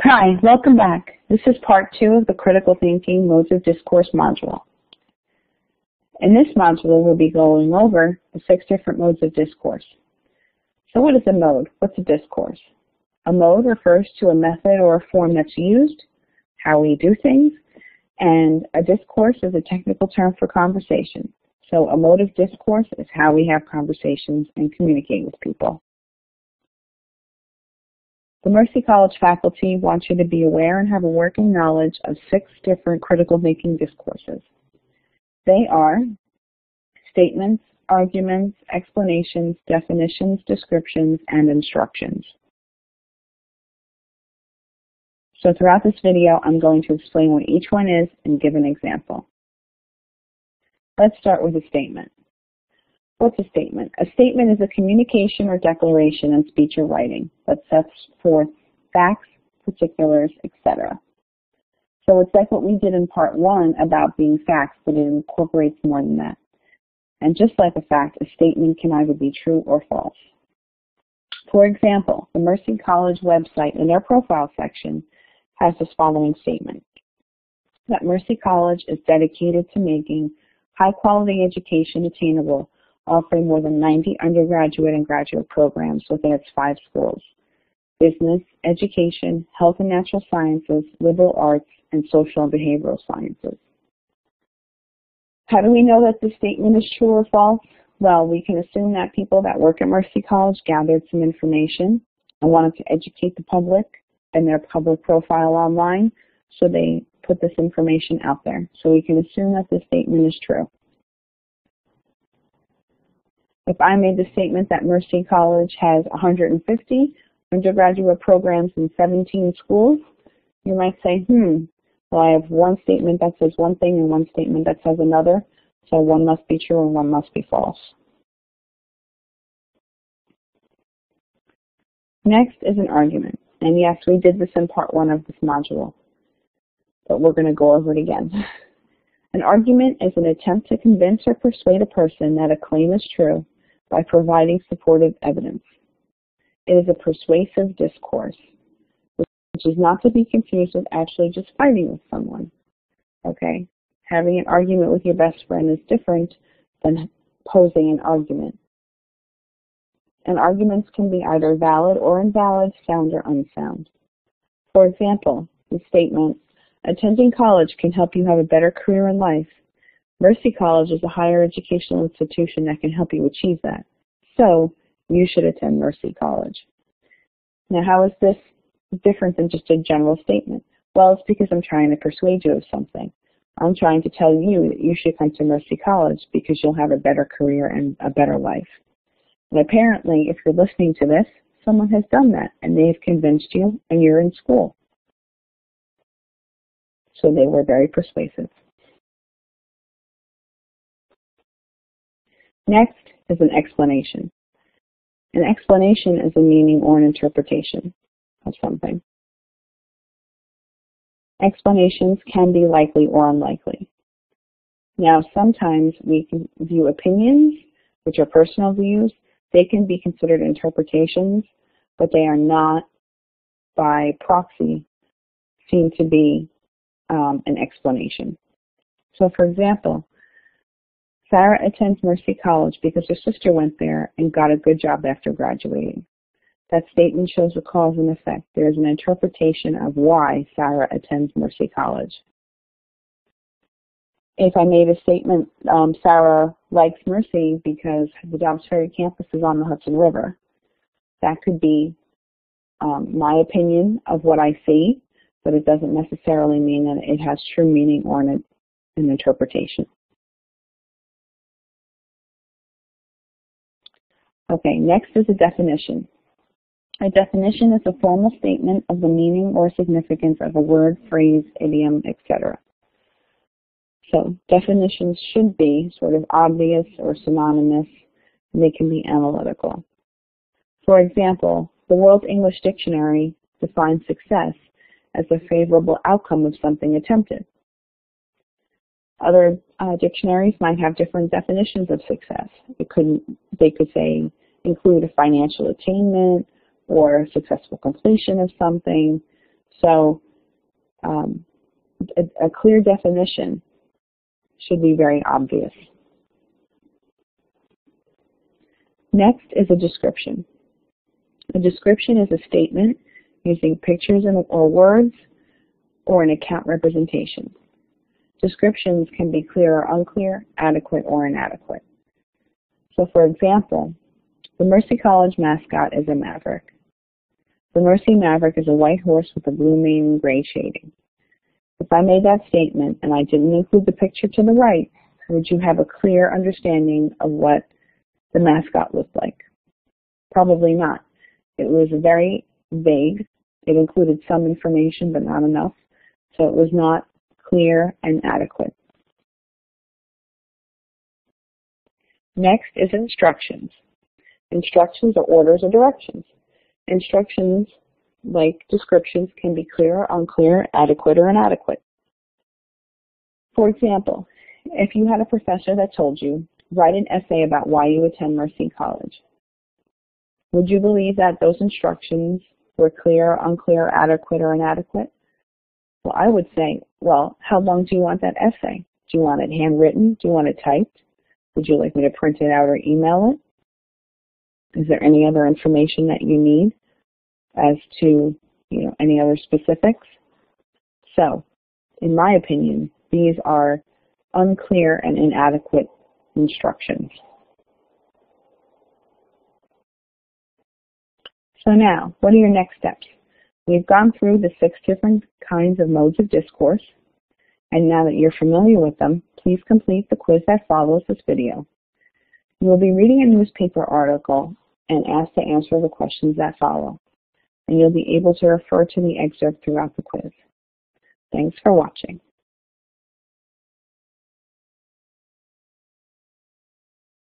Hi, welcome back. This is part 2 of the Critical Thinking Modes of Discourse module. In this module, we'll be going over the 6 different modes of discourse. So what is a mode? What's a discourse? A mode refers to a method or a form that's used, how we do things, and a discourse is a technical term for conversation. So a mode of discourse is how we have conversations and communicate with people. The Mercy College faculty wants you to be aware and have a working knowledge of 6 different critical thinking discourses. They are statements, arguments, explanations, definitions, descriptions, and instructions. So throughout this video, I'm going to explain what each one is and give an example. Let's start with a statement. What's a statement? A statement is a communication or declaration in speech or writing that sets forth facts, particulars, etc. So it's like what we did in part 1 about being facts, but it incorporates more than that. And just like a fact, a statement can either be true or false. For example, the Mercy College website in their profile section has this following statement: that Mercy College is dedicated to making high-quality education attainable, offering more than 90 undergraduate and graduate programs within its 5 schools: business, education, health and natural sciences, liberal arts, and social and behavioral sciences. How do we know that this statement is true or false? Well, we can assume that people that work at Mercy College gathered some information and wanted to educate the public in their public profile online, so they put this information out there. So we can assume that this statement is true. If I made the statement that Mercy College has 150 undergraduate programs in 17 schools, you might say, well, I have one statement that says one thing and one statement that says another, so one must be true and one must be false. Next is an argument. And yes, we did this in part 1 of this module, but we're going to go over it again. An argument is an attempt to convince or persuade a person that a claim is true by providing supportive evidence. It is a persuasive discourse, which is not to be confused with actually just fighting with someone. Okay? Having an argument with your best friend is different than posing an argument. And arguments can be either valid or invalid, sound or unsound. For example, the statement, attending college can help you have a better career in life. Mercy College is a higher educational institution that can help you achieve that. So, you should attend Mercy College. Now, how is this different than just a general statement? Well, it's because I'm trying to persuade you of something. I'm trying to tell you that you should come to Mercy College because you'll have a better career and a better life. And apparently, if you're listening to this, someone has done that, and they've convinced you, and you're in school. So they were very persuasive. Next is an explanation. An explanation is a meaning or an interpretation of something. Explanations can be likely or unlikely. Now, sometimes we can view opinions, which are personal views. They can be considered interpretations, but they are not, by proxy, seen to be an explanation. So, for example, Sarah attends Mercy College because her sister went there and got a good job after graduating. That statement shows a cause and effect. There is an interpretation of why Sarah attends Mercy College. If I made a statement, Sarah likes Mercy because the Dobbs Ferry campus is on the Hudson River, that could be my opinion of what I see, but it doesn't necessarily mean that it has true meaning or an interpretation. Okay, next is a definition. A definition is a formal statement of the meaning or significance of a word, phrase, idiom, etc. So definitions should be sort of obvious or synonymous, and they can be analytical. For example, the World English Dictionary defines success as a favorable outcome of something attempted. Other dictionaries might have different definitions of success. They could say include a financial attainment or successful completion of something. So a clear definition should be very obvious. Next is a description. A description is a statement using pictures or words or an account representation. Descriptions can be clear or unclear, adequate or inadequate. So for example, the Mercy College mascot is a maverick. The Mercy Maverick is a white horse with a blue mane and gray shading. If I made that statement and I didn't include the picture to the right, would you have a clear understanding of what the mascot looked like? Probably not. It was very vague. It included some information, but not enough. So it was not clear and adequate. Next is instructions. Instructions are orders or directions. Instructions, like descriptions, can be clear or unclear, adequate or inadequate. For example, if you had a professor that told you, write an essay about why you attend Mercy College, would you believe that those instructions were clear, unclear, adequate, or inadequate? Well, I would say, well, how long do you want that essay? Do you want it handwritten? Do you want it typed? Would you like me to print it out or email it? Is there any other information that you need as to, any other specifics? So, in my opinion, these are unclear and inadequate instructions. So now, what are your next steps? We've gone through the 6 different kinds of modes of discourse, and now that you're familiar with them, please complete the quiz that follows this video. You will be reading a newspaper article and asked to answer the questions that follow, and you'll be able to refer to the excerpt throughout the quiz. Thanks for watching.